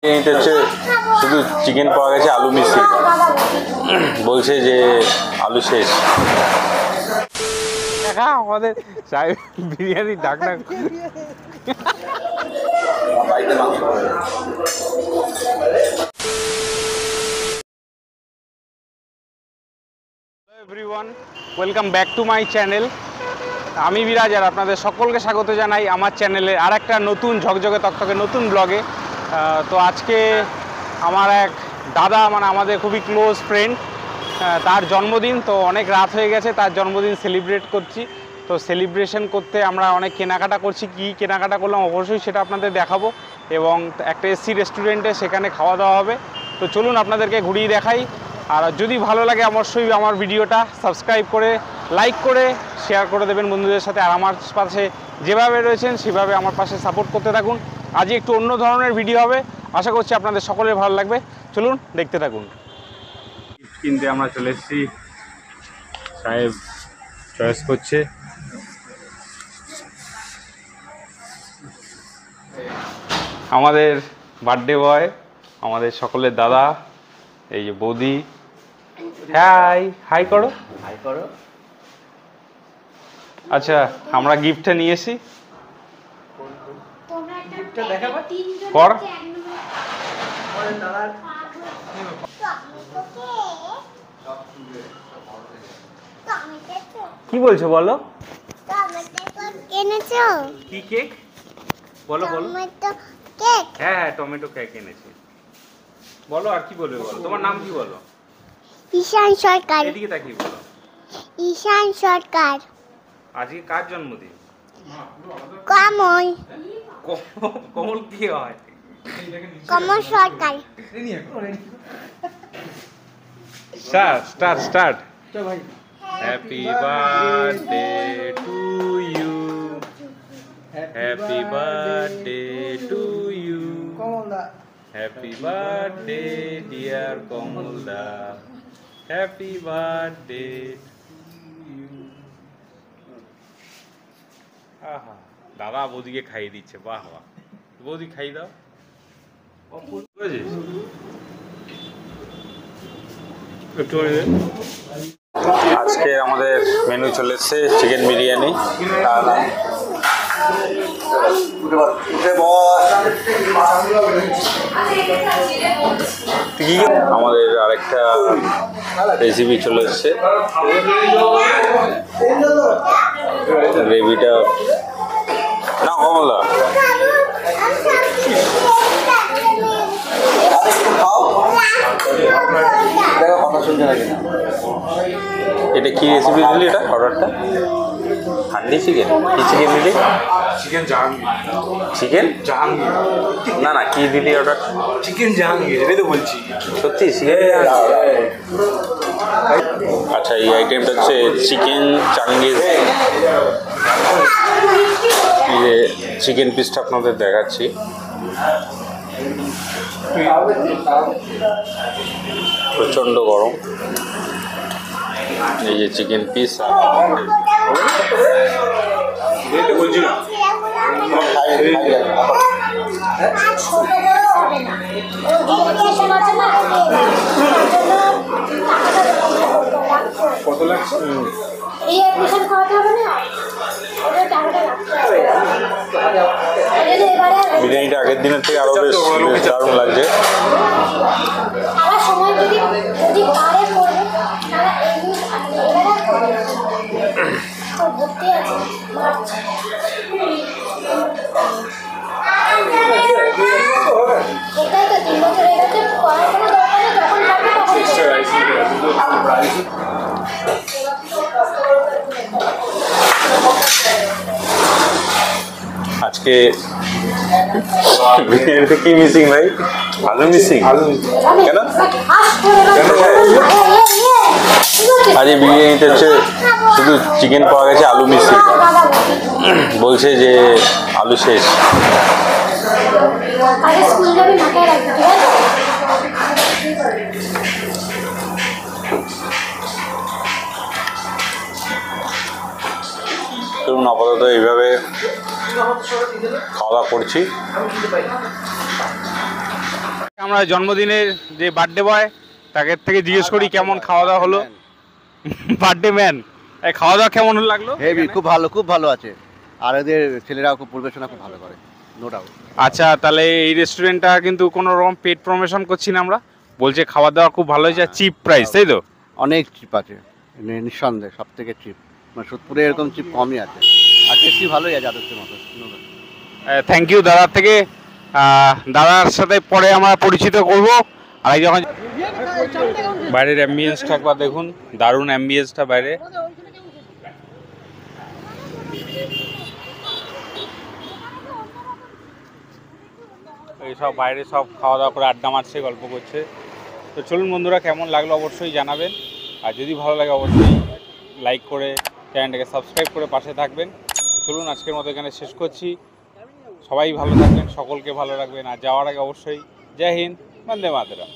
এইটা হচ্ছে শুধু চিকেন পাওয়া গেছে, আলু মিশিয়ে বলছে যে আলু শেষ। দেখা আমাদের সাহেব বিরিয়ানি ডাক ডাক। Everyone, welcome back to my channel. আমি বিরাজ আর আপনাদের সকলকে স্বাগত জানাই আমার চ্যানেলে আর একটা নতুন ঝকঝকে তকতকে নতুন ব্লগে। তো আজকে আমার এক দাদা, মানে আমাদের খুবই ক্লোজ ফ্রেন্ড, তার জন্মদিন। তো অনেক রাত হয়ে গেছে, তার জন্মদিন সেলিব্রেট করছি। তো সেলিব্রেশন করতে আমরা অনেক কেনাকাটা করছি। কী কেনাকাটা করলাম অবশ্যই সেটা আপনাদের দেখাবো, এবং একটা এসি রেস্টুরেন্টে সেখানে খাওয়া দাওয়া হবে। তো চলুন আপনাদেরকে ঘুরিয়ে দেখাই। আর যদি ভালো লাগে অবশ্যই আমার ভিডিওটা সাবস্ক্রাইব করে, লাইক করে, শেয়ার করে দেবেন বন্ধুদের সাথে। আর আমার পাশে যেভাবে রয়েছেন সেভাবে আমার পাশে সাপোর্ট করতে থাকুন। আজকে একটু অন্য ধরনের ভিডিও হবে, আশা করছি আপনাদের সকলের ভালো লাগবে। চলুন দেখতে থাকুন। কিনতে আমরা চলে এসেছি, সাহেব চয়েস করছে। আমাদের বার্থডে বয়, আমাদের সকলের দাদা, এই যে বৌদি। হাই হাই করো, হাই করো। আচ্ছা, আমরা গিফটটা নিয়ে এসি কর। কি বলছো বলো? কি কেক বলো বলো? হ্যাঁ হ্যাঁ, টমেটো কেক এনেছি। বলো আর কি বলবে বলো, তোমার নাম কি বলো? ঈশান সরকার। এদিকে তাকিয়ে বলো। ঈশান সরকার। আজকে কার জন্মদিন? কমল। কমল কি হয়? Kamal Sarkar. Start start start. Happy birthday to you, happy birthday to you, happy birthday dear কমলদা, হ্যাপি বার্থডে টু ইউ। আহা, দাদা বৌদিকে খাইয়ে দিচ্ছে। বাহ বাহ, বৌদি খাইয়ে দাও। আজকে আমাদের মেনু চলে এসছে চিকেন বিরিয়ানি, আমাদের আরেকটা রেসিপি চলে এসছে, গ্রেভিটা না কমলা। এটা কি রেসিপি দিলি? এটা অর্ডারটা হান্ডি চিকেন। কি চিকেন দিলি? চিকেন জাহাঙ্গীর। চিকেন জাহাঙ্গীর না না, কি দিলি অর্ডার? চিকেন জাহাঙ্গীর, এটাই তো বলছি। সত্যি চিকেন? আচ্ছা, এই আইটেমটা হচ্ছে চিকেন চাঙ্গিজ। এই যে চিকেন পিসটা আপনাদের দেখাচ্ছি, প্রচণ্ড গরম। এই যে চিকেন পিস, বলছি না কত লাগছে? বিরিয়ানিটা আগের দিনের থেকে আরো বেশ দারুণ লাগছে। আজকে বিরিয়ানিতে কি মিসিং ভাই? আলু মিসিং কেন? আরে বিরিয়ানিতে হচ্ছে শুধু চিকেন পাওয়া গেছে, আলু মিসিং বলছে যে আলু শেষ। চলুন আপাতত এইভাবে খাওয়া দাওয়া করছি। আমরা জন্মদিনের যে বার্থডে বয় তাকে থেকে জিজ্ঞেস করি কেমন খাওয়া দাওয়া হলো। বার্থডে ম্যান, খাওয়া দাওয়া কেমন লাগলো? হেভি, খুব ভালো আছে। আর এদের ছেলেরাও খুব পরিবেশনা খুব ভালো করে, নো ডাউট। আচ্ছা, তাহলে এই রেস্টুরেন্টটা কিন্তু কোনো রকম পেড প্রমোশন করছি না আমরা, বলছে খাওয়া দাওয়া খুব ভালো হয়েছে, চিপ প্রাইস, তাই তো? অনেক চিপ আছে, নিঃসন্দেহে সব থেকে চিপ, মানে সোদপুরে এরকম চিপ কমই আছে। আর টেস্টি ভালোই আছে আদর্শের মতো। থ্যাংক ইউ দাদার থেকে। দাদার সাথে পরে আমরা পরিচিত করব। আর এই যখন বাইরের অ্যাম্বিয়েন্সটা একবার দেখুন, দারুণ অ্যাম্বিয়েন্সটা বাইরে। এইসব বাইরে সব খাওয়া দাওয়া করে আড্ডা মারছে, গল্প করছে। তো চলুন বন্ধুরা, কেমন লাগলো অবশ্যই জানাবেন। আর যদি ভালো লাগে অবশ্যই লাইক করে চ্যানেলটাকে সাবস্ক্রাইব করে পাশে থাকবেন। চলুন আজকের মতো এখানে শেষ করছি। সবাই ভালো থাকবেন, সকলকে ভালো রাখবেন। আর যাওয়ার আগে অবশ্যই জয় হিন্দ, বন্দে মাতরম।